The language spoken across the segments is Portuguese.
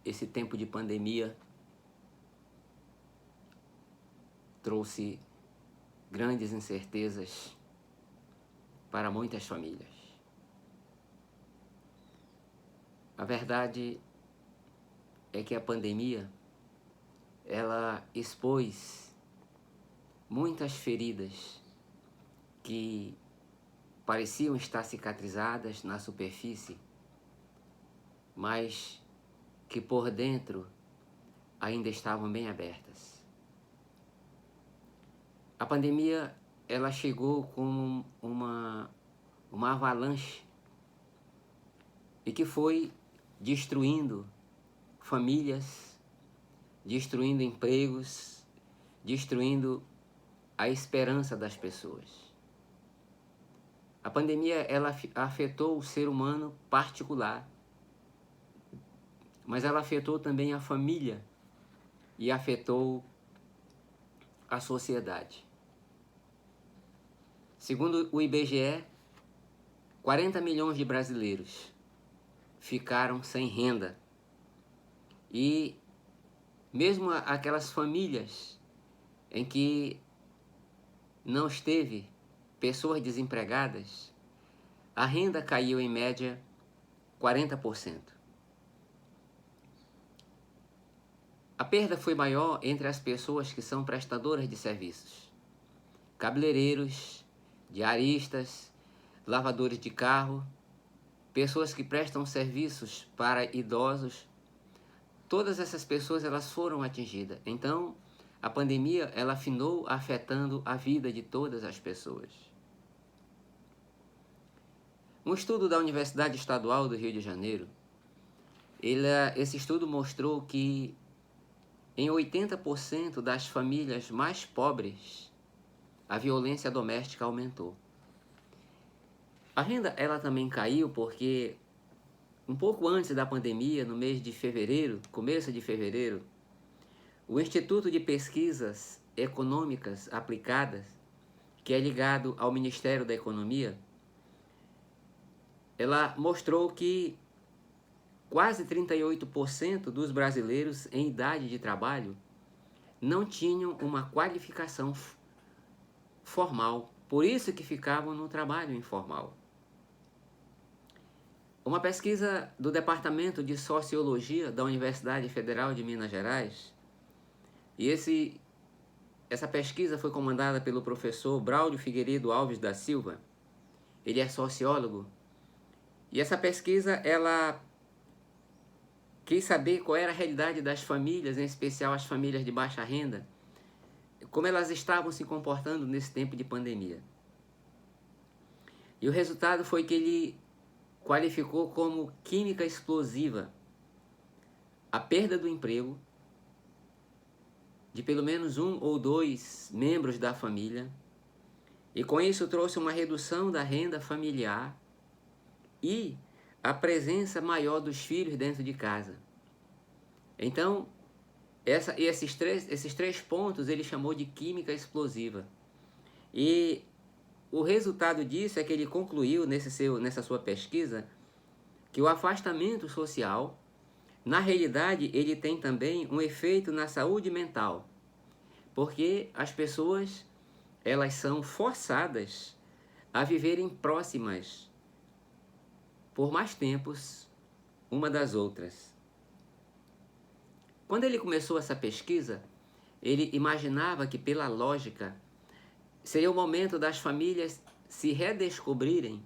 esse tempo de pandemia trouxe grandes incertezas para muitas famílias. A verdade é que a pandemia, ela expôs muitas feridas que pareciam estar cicatrizadas na superfície, mas que por dentro ainda estavam bem abertas. A pandemia, ela chegou como uma avalanche e que foi destruindo famílias, destruindo empregos, destruindo a esperança das pessoas. A pandemia, ela afetou o ser humano particular, mas ela afetou também a família e afetou a sociedade. Segundo o IBGE, 40 milhões de brasileiros ficaram sem renda. E mesmo aquelas famílias em que não esteve pessoas desempregadas, a renda caiu em média 40%. A perda foi maior entre as pessoas que são prestadoras de serviços, cabeleireiros, diaristas, lavadores de carro, pessoas que prestam serviços para idosos. Todas essas pessoas, elas foram atingidas. Então, a pandemia, ela afinou afetando a vida de todas as pessoas. Um estudo da Universidade Estadual do Rio de Janeiro, esse estudo mostrou que em 80% das famílias mais pobres, a violência doméstica aumentou. A renda, ela também caiu porque um pouco antes da pandemia, no mês de fevereiro, começo de fevereiro, o Instituto de Pesquisas Econômicas Aplicadas, que é ligado ao Ministério da Economia, ela mostrou que quase 38% dos brasileiros em idade de trabalho não tinham uma qualificação formal, por isso que ficavam no trabalho informal. Uma pesquisa do Departamento de Sociologia da Universidade Federal de Minas Gerais, e essa pesquisa foi comandada pelo professor Braulio Figueiredo Alves da Silva. Ele é sociólogo, e essa pesquisa, ela quis saber qual era a realidade das famílias, em especial as famílias de baixa renda, como elas estavam se comportando nesse tempo de pandemia. E o resultado foi que ele qualificou como química explosiva a perda do emprego de pelo menos um ou dois membros da família, e com isso trouxe uma redução da renda familiar e a presença maior dos filhos dentro de casa. Então, esses três pontos ele chamou de química explosiva. E o resultado disso é que ele concluiu nessa sua pesquisa que o afastamento social, na realidade, ele tem também um efeito na saúde mental, porque as pessoas, elas são forçadas a viverem próximas por mais tempos uma das outras. Quando ele começou essa pesquisa, ele imaginava que, pela lógica, seria o momento das famílias se redescobrirem,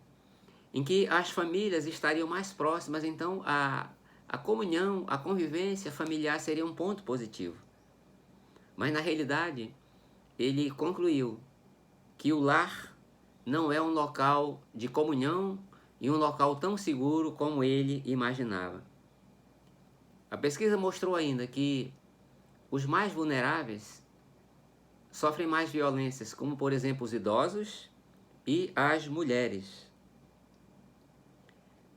em que as famílias estariam mais próximas, então a comunhão, a convivência familiar seria um ponto positivo. Mas, na realidade, ele concluiu que o lar não é um local de comunhão e um local tão seguro como ele imaginava. A pesquisa mostrou ainda que os mais vulneráveis sofrem mais violências, como, por exemplo, os idosos e as mulheres.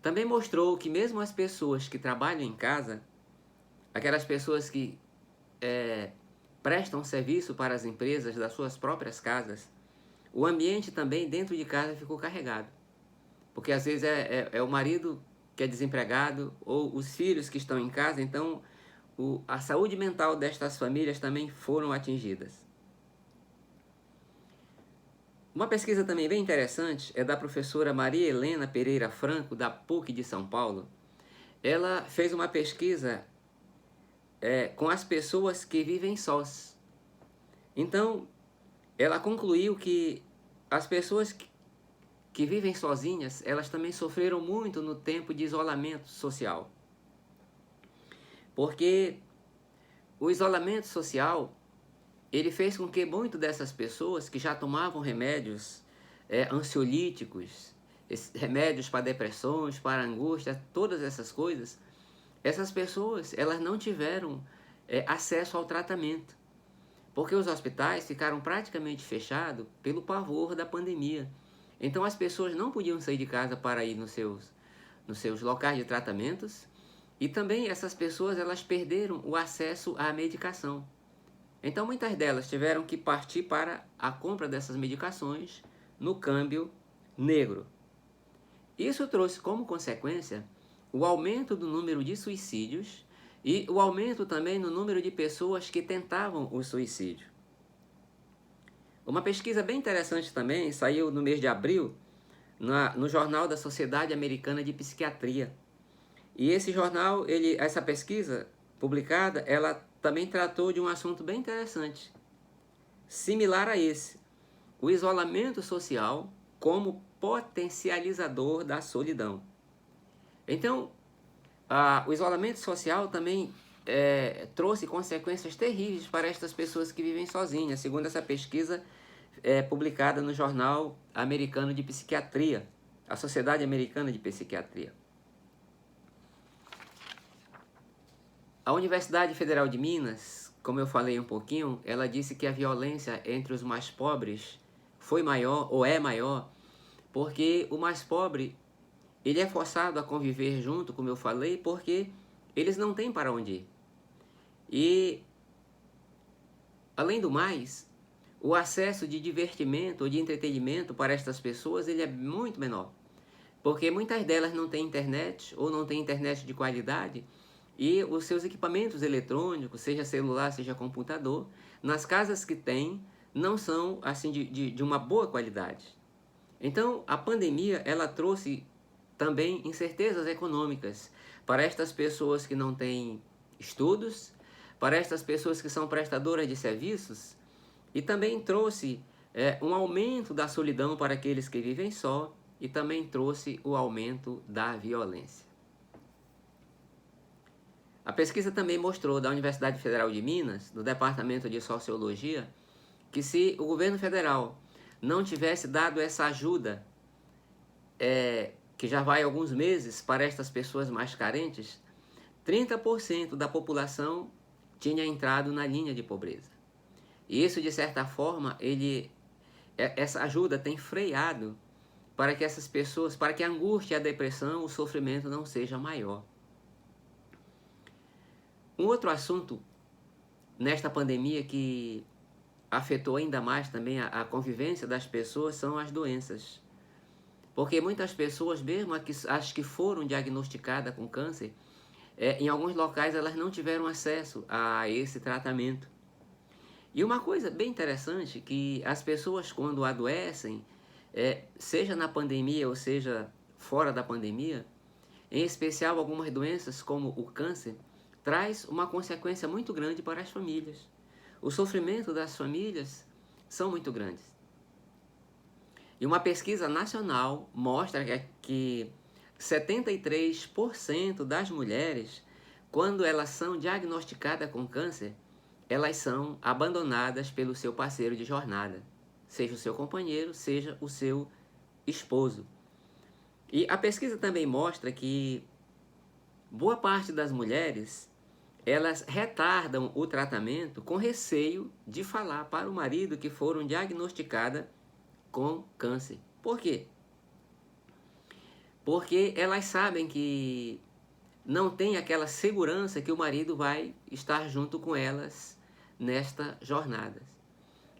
Também mostrou que mesmo as pessoas que trabalham em casa, aquelas pessoas que prestam serviço para as empresas das suas próprias casas, o ambiente também dentro de casa ficou carregado. Porque às vezes é o marido que é desempregado ou os filhos que estão em casa, então a saúde mental destas famílias também foram atingidas. Uma pesquisa também bem interessante é da professora Maria Helena Pereira Franco, da PUC de São Paulo. Ela fez uma pesquisa com as pessoas que vivem sós. Então, ela concluiu que as pessoas que vivem sozinhas, elas também sofreram muito no tempo de isolamento social. Porque o isolamento social, ele fez com que muitas dessas pessoas que já tomavam remédios ansiolíticos, remédios para depressões, para angústia, todas essas coisas, essas pessoas elas não tiveram acesso ao tratamento. Porque os hospitais ficaram praticamente fechados pelo pavor da pandemia. Então as pessoas não podiam sair de casa para ir nos seus locais de tratamentos, e também essas pessoas elas perderam o acesso à medicação. Então muitas delas tiveram que partir para a compra dessas medicações no câmbio negro. Isso trouxe como consequência o aumento do número de suicídios e o aumento também no número de pessoas que tentavam o suicídio. Uma pesquisa bem interessante também saiu no mês de abril no Jornal da Sociedade Americana de Psiquiatria. E esse jornal, essa pesquisa publicada, ela também tratou de um assunto bem interessante, similar a esse: o isolamento social como potencializador da solidão. Então, o isolamento social também trouxe consequências terríveis para estas pessoas que vivem sozinhas, segundo essa pesquisa publicada no Jornal Americano de Psiquiatria, a Sociedade Americana de Psiquiatria. A Universidade Federal de Minas, como eu falei um pouquinho, ela disse que a violência entre os mais pobres foi maior, ou é maior, porque o mais pobre, ele é forçado a conviver junto, como eu falei, porque eles não têm para onde ir. E, além do mais, o acesso de divertimento ou de entretenimento para estas pessoas, ele é muito menor. Porque muitas delas não têm internet, ou não têm internet de qualidade, e os seus equipamentos eletrônicos, seja celular, seja computador, nas casas que tem, não são assim de uma boa qualidade. Então, a pandemia, ela trouxe também incertezas econômicas para estas pessoas que não têm estudos, para estas pessoas que são prestadoras de serviços, e também trouxe um aumento da solidão para aqueles que vivem só, e também trouxe o aumento da violência. A pesquisa também mostrou, da Universidade Federal de Minas, do Departamento de Sociologia, que se o governo federal não tivesse dado essa ajuda, que já vai alguns meses, para estas pessoas mais carentes, 30% da população tinha entrado na linha de pobreza. E isso, de certa forma, essa ajuda tem freado para que essas pessoas, para que a angústia, a depressão, o sofrimento não seja maior. Um outro assunto nesta pandemia que afetou ainda mais também a convivência das pessoas são as doenças. Porque muitas pessoas, mesmo as que foram diagnosticadas com câncer, em alguns locais elas não tiveram acesso a esse tratamento. E uma coisa bem interessante, que as pessoas quando adoecem, seja na pandemia ou seja fora da pandemia, em especial algumas doenças como o câncer, traz uma consequência muito grande para as famílias. O sofrimento das famílias são muito grandes. E uma pesquisa nacional mostra que 73% das mulheres, quando elas são diagnosticadas com câncer, elas são abandonadas pelo seu parceiro de jornada, seja o seu companheiro, seja o seu esposo. E a pesquisa também mostra que boa parte das mulheres, elas retardam o tratamento com receio de falar para o marido que foram diagnosticadas com câncer. Por quê? Porque elas sabem que não tem aquela segurança que o marido vai estar junto com elas nesta jornada.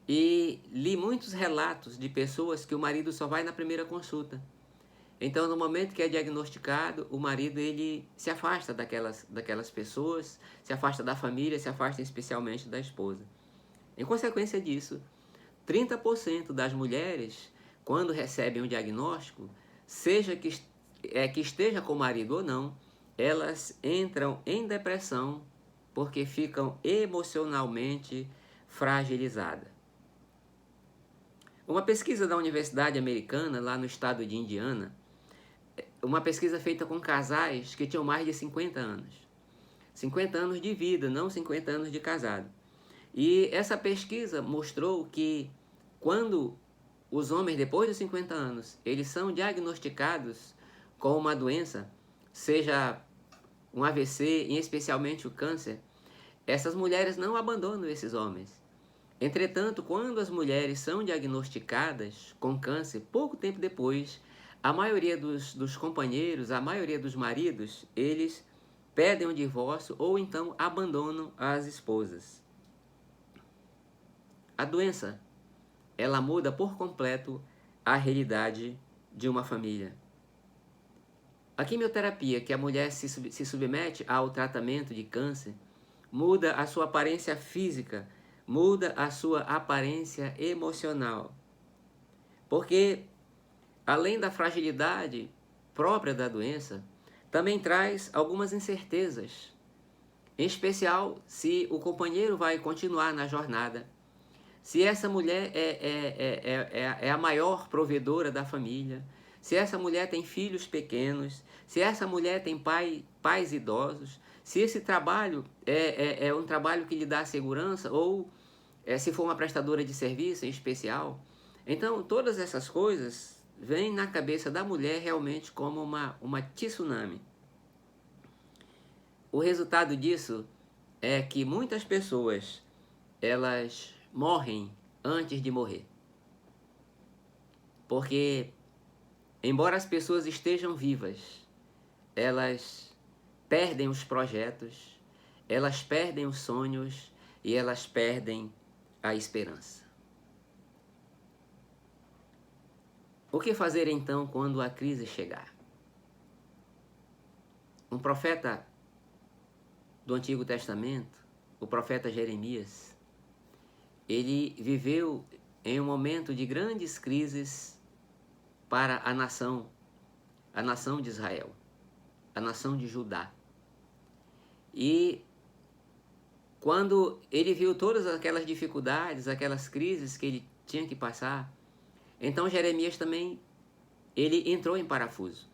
E li muitos relatos de pessoas que o marido só vai na primeira consulta. Então, no momento que é diagnosticado, o marido ele se afasta daquelas pessoas, se afasta da família, se afasta especialmente da esposa. Em consequência disso, 30% das mulheres, quando recebem um diagnóstico, seja que esteja com o marido ou não, elas entram em depressão porque ficam emocionalmente fragilizadas. Uma pesquisa da Universidade Americana, lá no estado de Indiana, uma pesquisa feita com casais que tinham mais de 50 anos. 50 anos de vida, não 50 anos de casado. E essa pesquisa mostrou que quando os homens, depois de 50 anos, eles são diagnosticados com uma doença, seja um AVC, e especialmente o câncer, essas mulheres não abandonam esses homens. Entretanto, quando as mulheres são diagnosticadas com câncer, pouco tempo depois, a maioria dos companheiros, a maioria dos maridos, eles pedem um divórcio ou então abandonam as esposas. A doença, ela muda por completo a realidade de uma família. A quimioterapia que a mulher se submete ao tratamento de câncer muda a sua aparência física, muda a sua aparência emocional. Porque, além da fragilidade própria da doença, também traz algumas incertezas. Em especial, se o companheiro vai continuar na jornada, se essa mulher é a maior provedora da família, se essa mulher tem filhos pequenos, se essa mulher tem pais idosos, se esse trabalho é um trabalho que lhe dá segurança ou se for uma prestadora de serviço em especial. Então, todas essas coisas vêm na cabeça da mulher realmente como uma tsunami. O resultado disso é que muitas pessoas, elas morrem antes de morrer. Porque, embora as pessoas estejam vivas, elas perdem os projetos, elas perdem os sonhos e elas perdem a esperança. O que fazer então quando a crise chegar? Um profeta do Antigo Testamento, o profeta Jeremias, ele viveu em um momento de grandes crises para a nação de Israel, a nação de Judá. E quando ele viu todas aquelas dificuldades, aquelas crises que ele tinha que passar, então Jeremias também, ele entrou em parafuso.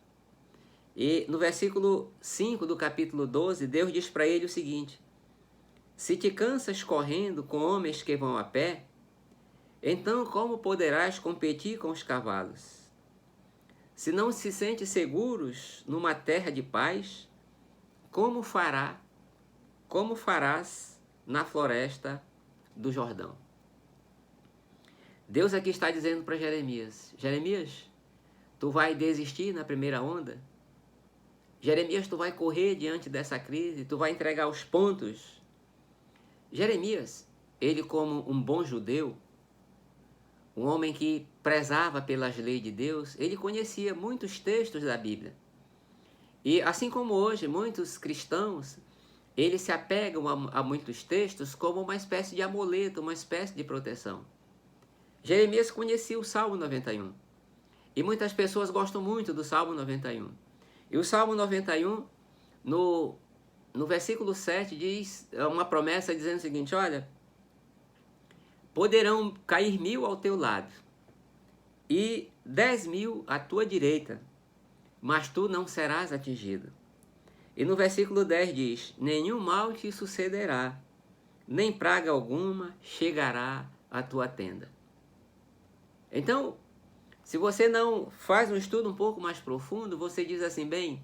E no versículo 5 do capítulo 12, Deus diz para ele o seguinte: se te cansas correndo com homens que vão a pé, então como poderás competir com os cavalos? Se não se sente seguros numa terra de paz, como farás na floresta do Jordão? Deus aqui está dizendo para Jeremias: Jeremias, tu vai desistir na primeira onda? Jeremias, tu vai correr diante dessa crise? Tu vai entregar os pontos? Jeremias, ele como um bom judeu, um homem que prezava pelas leis de Deus, ele conhecia muitos textos da Bíblia. E assim como hoje, muitos cristãos, eles se apegam a muitos textos como uma espécie de amuleto, uma espécie de proteção. Jeremias conhecia o Salmo 91. E muitas pessoas gostam muito do Salmo 91. E o Salmo 91, no versículo 7, diz uma promessa dizendo o seguinte: olha, poderão cair 1000 ao teu lado e 10.000 à tua direita, mas tu não serás atingido. E no versículo 10 diz: nenhum mal te sucederá, nem praga alguma chegará à tua tenda. Então, se você não faz um estudo um pouco mais profundo, você diz assim: bem,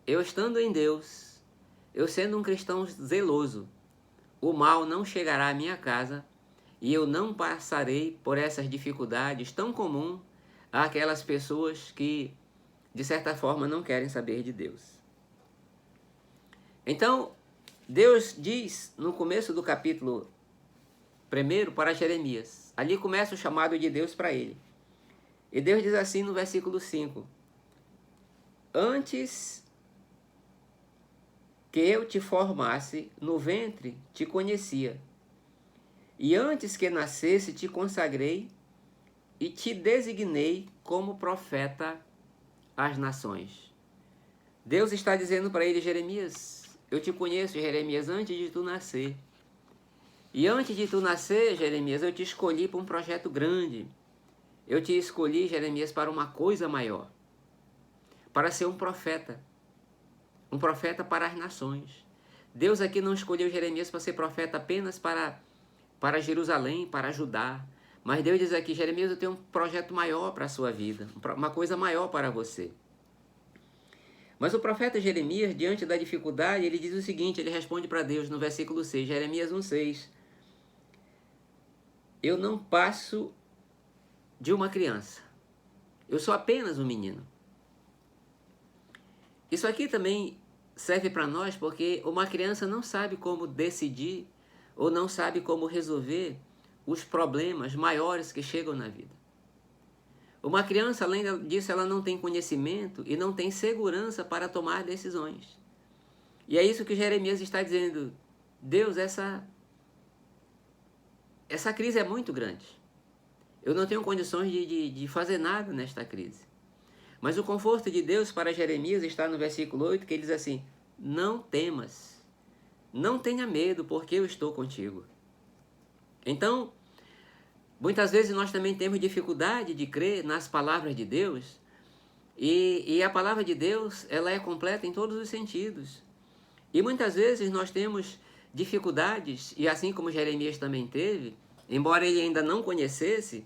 eu estando em Deus, eu sendo um cristão zeloso, o mal não chegará à minha casa e eu não passarei por essas dificuldades tão comuns àquelas pessoas que, de certa forma, não querem saber de Deus. Então, Deus diz no começo do capítulo 1 para Jeremias, ali começa o chamado de Deus para ele. E Deus diz assim no versículo 5: Antes que eu te formasse no ventre, te conhecia. E antes que nascesse, te consagrei e te designei como profeta às nações. Deus está dizendo para ele, Jeremias, eu te conheço, Jeremias, antes de tu nascer. E antes de tu nascer, Jeremias, eu te escolhi para um projeto grande. Eu te escolhi, Jeremias, para uma coisa maior. Para ser um profeta para as nações. Deus aqui não escolheu Jeremias para ser profeta apenas para Jerusalém, para Judá. Mas Deus diz aqui, Jeremias, eu tenho um projeto maior para a sua vida, uma coisa maior para você. Mas o profeta Jeremias, diante da dificuldade, ele diz o seguinte, ele responde para Deus no versículo 6, Jeremias 1,6. Eu não passo de uma criança. Eu sou apenas um menino. Isso aqui também serve para nós porque uma criança não sabe como decidir ou não sabe como resolver os problemas maiores que chegam na vida. Uma criança, além disso, ela não tem conhecimento e não tem segurança para tomar decisões. E é isso que Jeremias está dizendo. Deus, essa crise é muito grande. Eu não tenho condições de fazer nada nesta crise. Mas o conforto de Deus para Jeremias está no versículo 8, que ele diz assim, não temas, não tenha medo, porque eu estou contigo. Então, muitas vezes nós também temos dificuldade de crer nas palavras de Deus, e a palavra de Deus, ela é completa em todos os sentidos. E muitas vezes nós temos dificuldades, e assim como Jeremias também teve, embora ele ainda não conhecesse,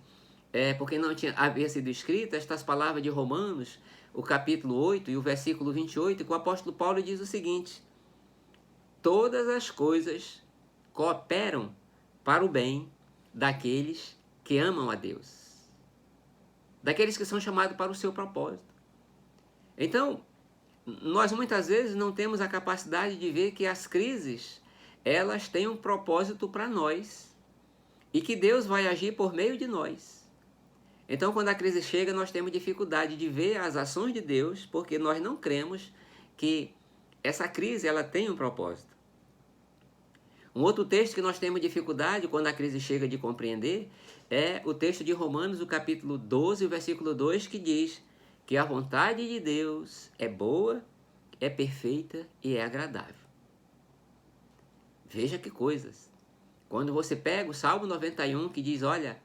porque não havia sido escrita, estas palavras de Romanos, o capítulo 8 e o versículo 28, que o apóstolo Paulo diz o seguinte, todas as coisas cooperam para o bem daqueles que amam a Deus, daqueles que são chamados para o seu propósito. Então, nós muitas vezes não temos a capacidade de ver que as crises, elas têm um propósito para nós e que Deus vai agir por meio de nós. Então, quando a crise chega, nós temos dificuldade de ver as ações de Deus, porque nós não cremos que essa crise ela tem um propósito. Um outro texto que nós temos dificuldade, quando a crise chega, de compreender, é o texto de Romanos, o capítulo 12, o versículo 2, que diz que a vontade de Deus é boa, é perfeita e é agradável. Veja que coisas. Quando você pega o Salmo 91, que diz, olha,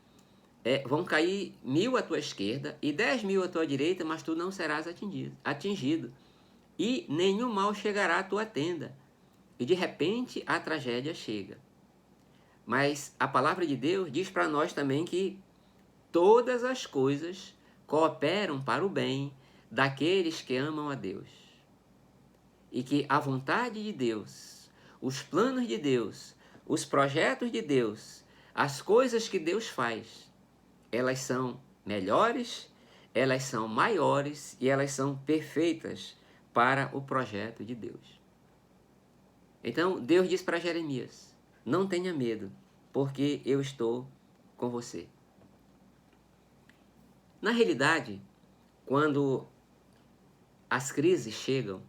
vão cair 1000 à tua esquerda e 10.000 à tua direita, mas tu não serás atingido. E nenhum mal chegará à tua tenda. E de repente a tragédia chega. Mas a palavra de Deus diz para nós também que todas as coisas cooperam para o bem daqueles que amam a Deus. E que a vontade de Deus, os planos de Deus, os projetos de Deus, as coisas que Deus faz, elas são melhores, elas são maiores e elas são perfeitas para o projeto de Deus. Então, Deus diz para Jeremias, não tenha medo, porque eu estou com você. Na realidade, quando as crises chegam,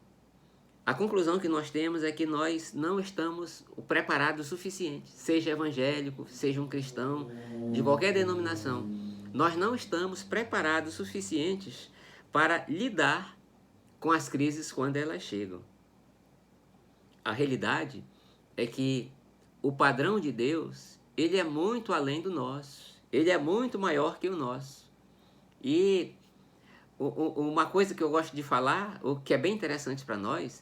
a conclusão que nós temos é que nós não estamos preparados o suficiente, seja evangélico, seja um cristão, de qualquer denominação. Nós não estamos preparados o suficientes para lidar com as crises quando elas chegam. A realidade é que o padrão de Deus, ele é muito além do nosso, ele é muito maior que o nosso. E uma coisa que eu gosto de falar, o que é bem interessante para nós,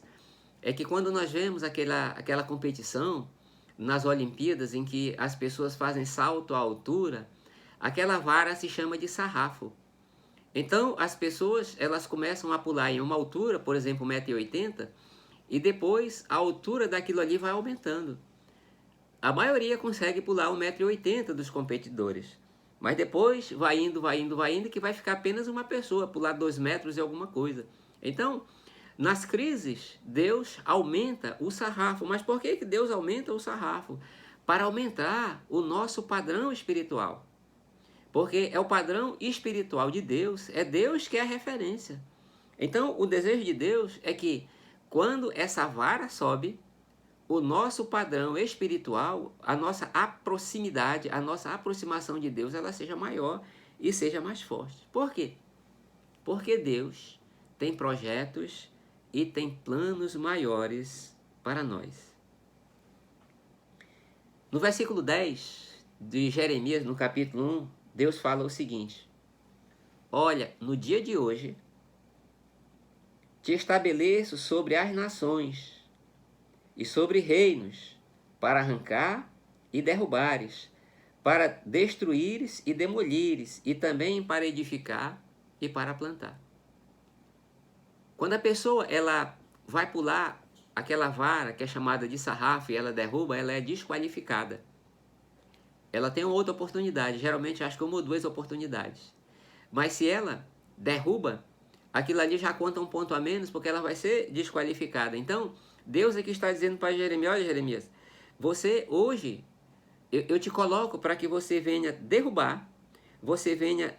é que quando nós vemos aquela competição nas Olimpíadas em que as pessoas fazem salto à altura, aquela vara se chama de sarrafo. Então as pessoas elas começam a pular em uma altura, por exemplo 1,80 m, e depois a altura daquilo ali vai aumentando. A maioria consegue pular 1,80 m dos competidores, mas depois vai indo, que vai ficar apenas uma pessoa, pular 2 metros e alguma coisa. Então, nas crises, Deus aumenta o sarrafo. Mas por que Deus aumenta o sarrafo? Para aumentar o nosso padrão espiritual. Porque é o padrão espiritual de Deus, é Deus que é a referência. Então, o desejo de Deus é que, quando essa vara sobe, o nosso padrão espiritual, a nossa proximidade, a nossa aproximação de Deus, ela seja maior e seja mais forte. Por quê? Porque Deus tem projetos e tem planos maiores para nós. No versículo 10 de Jeremias, no capítulo 1, Deus fala o seguinte: olha, no dia de hoje, te estabeleço sobre as nações e sobre reinos, para arrancar e derrubares, para destruíres e demolires, e também para edificar e para plantar. Quando a pessoa ela vai pular aquela vara que é chamada de sarrafo e ela derruba, ela é desqualificada. Ela tem uma outra oportunidade, geralmente acho que uma ou duas oportunidades. Mas se ela derruba, aquilo ali já conta um ponto a menos, porque ela vai ser desqualificada. Então, Deus aqui está dizendo para Jeremias: olha, Jeremias, você hoje, eu te coloco para que você venha derrubar, você venha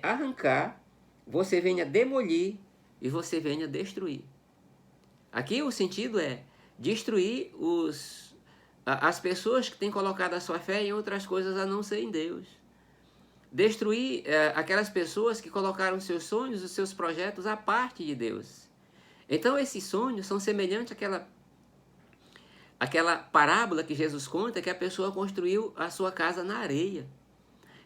arrancar, você venha demolir e você venha destruir. Aqui o sentido é destruir as pessoas que têm colocado a sua fé em outras coisas a não ser em Deus. Destruir aquelas pessoas que colocaram seus sonhos, os seus projetos à parte de Deus. Então esses sonhos são semelhantes àquela parábola que Jesus conta, que a pessoa construiu a sua casa na areia.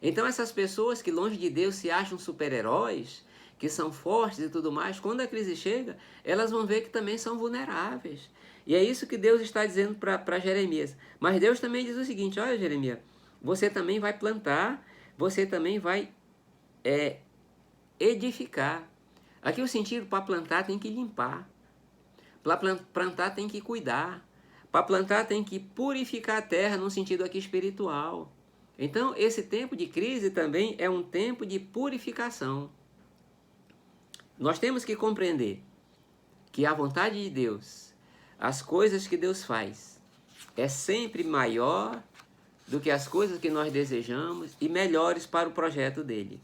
Então essas pessoas que longe de Deus se acham super-heróis, que são fortes e tudo mais, quando a crise chega, elas vão ver que também são vulneráveis. E é isso que Deus está dizendo para Jeremias. Mas Deus também diz o seguinte: olha, Jeremias, você também vai plantar, você também vai edificar. Aqui o sentido, para plantar tem que limpar, para plantar tem que cuidar, para plantar tem que purificar a terra no sentido aqui espiritual. Então esse tempo de crise também é um tempo de purificação. Nós temos que compreender que a vontade de Deus, as coisas que Deus faz, é sempre maior do que as coisas que nós desejamos e melhores para o projeto dele.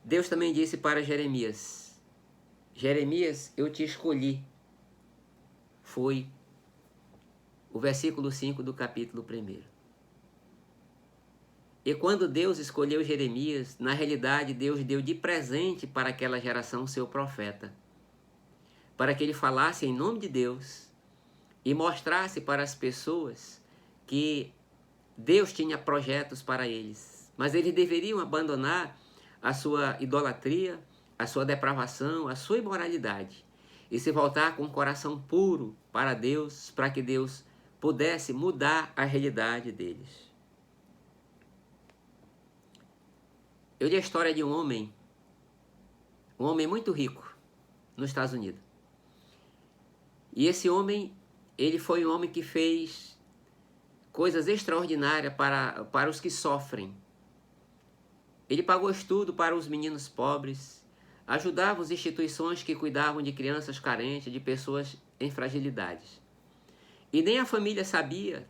Deus também disse para Jeremias: Jeremias, eu te escolhi. Foi o versículo 5 do capítulo 1. E quando Deus escolheu Jeremias, na realidade Deus deu de presente para aquela geração seu profeta, para que ele falasse em nome de Deus e mostrasse para as pessoas que Deus tinha projetos para eles. Mas eles deveriam abandonar a sua idolatria, a sua depravação, a sua imoralidade e se voltar com um coração puro para Deus, para que Deus pudesse mudar a realidade deles. Eu li a história de um homem muito rico nos Estados Unidos. E esse homem, ele foi um homem que fez coisas extraordinárias para os que sofrem. Ele pagou estudo para os meninos pobres, ajudava as instituições que cuidavam de crianças carentes, de pessoas em fragilidades. E nem a família sabia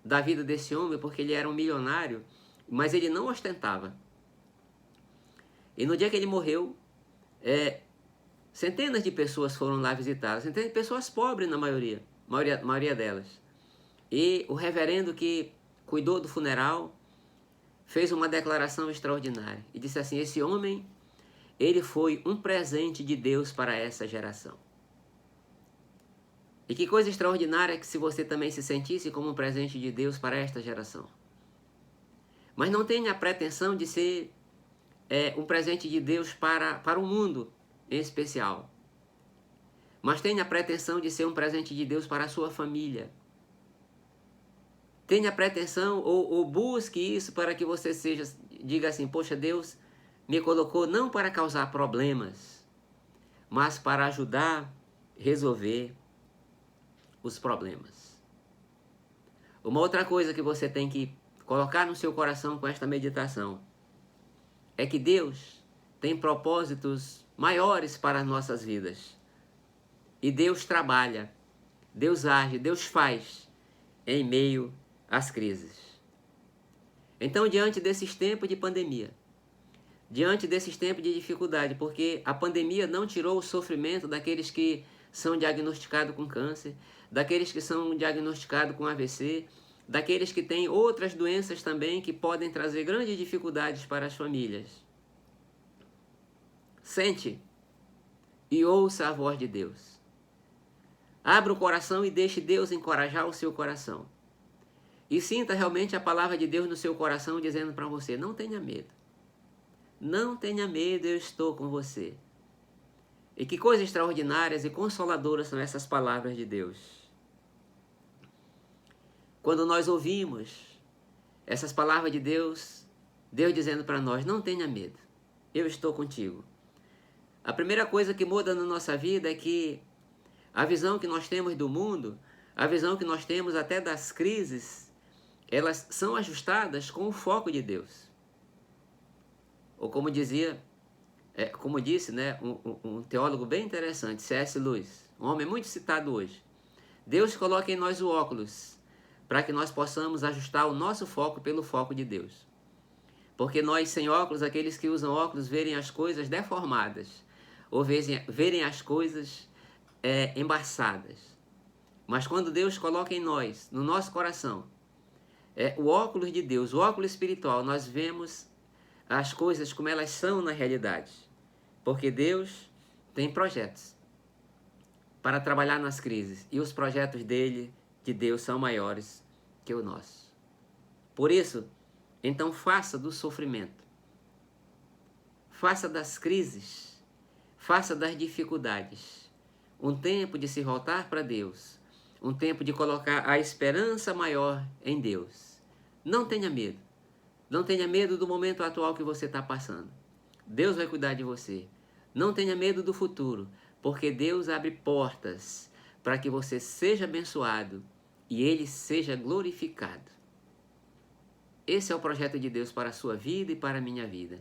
da vida desse homem, porque ele era um milionário, mas ele não ostentava. E no dia que ele morreu, centenas de pessoas foram lá visitá-lo, centenas de pessoas pobres na maioria delas. E o reverendo que cuidou do funeral fez uma declaração extraordinária e disse assim: esse homem, ele foi um presente de Deus para essa geração. E que coisa extraordinária que se você também se sentisse como um presente de Deus para esta geração. Mas não tenha a pretensão de ser um presente de Deus para o mundo em especial. Mas tenha a pretensão de ser um presente de Deus para a sua família. Tenha a pretensão ou busque isso para que você diga assim: poxa, Deus me colocou não para causar problemas, mas para ajudar a resolver os problemas. Uma outra coisa que você tem que colocar no seu coração com esta meditação é que Deus tem propósitos maiores para as nossas vidas. E Deus trabalha, Deus age, Deus faz em meio as crises. Então, diante desses tempos de pandemia, diante desses tempos de dificuldade, porque a pandemia não tirou o sofrimento daqueles que são diagnosticados com câncer, daqueles que são diagnosticados com AVC, daqueles que têm outras doenças também que podem trazer grandes dificuldades para as famílias. Sente e ouça a voz de Deus. Abra o coração e deixe Deus encorajar o seu coração. E sinta realmente a palavra de Deus no seu coração dizendo para você, não tenha medo. Não tenha medo, eu estou com você. E que coisas extraordinárias e consoladoras são essas palavras de Deus. Quando nós ouvimos essas palavras de Deus, Deus dizendo para nós, não tenha medo, eu estou contigo. A primeira coisa que muda na nossa vida é que a visão que nós temos do mundo, a visão que nós temos até das crises, elas são ajustadas com o foco de Deus. Ou como disse, né, um teólogo bem interessante, C.S. Lewis, um homem muito citado hoje. Deus coloca em nós o óculos para que nós possamos ajustar o nosso foco pelo foco de Deus. Porque nós, sem óculos, aqueles que usam óculos, verem as coisas deformadas, ou verem as coisas embaçadas. Mas quando Deus coloca em nós, no nosso coração, o óculos de Deus, o óculos espiritual, nós vemos as coisas como elas são na realidade. Porque Deus tem projetos para trabalhar nas crises. E os projetos de Deus são maiores que o nosso. Por isso, então faça do sofrimento, faça das crises, faça das dificuldades um tempo de se voltar para Deus, um tempo de colocar a esperança maior em Deus. Não tenha medo. Não tenha medo do momento atual que você está passando. Deus vai cuidar de você. Não tenha medo do futuro, porque Deus abre portas para que você seja abençoado e Ele seja glorificado. Esse é o projeto de Deus para a sua vida e para a minha vida.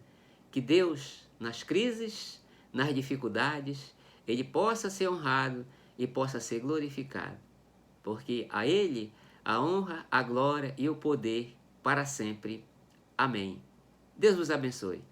Que Deus, nas crises, nas dificuldades, Ele possa ser honrado e possa ser glorificado. Porque a Ele a honra, a glória e o poder para sempre. Amém. Deus vos abençoe.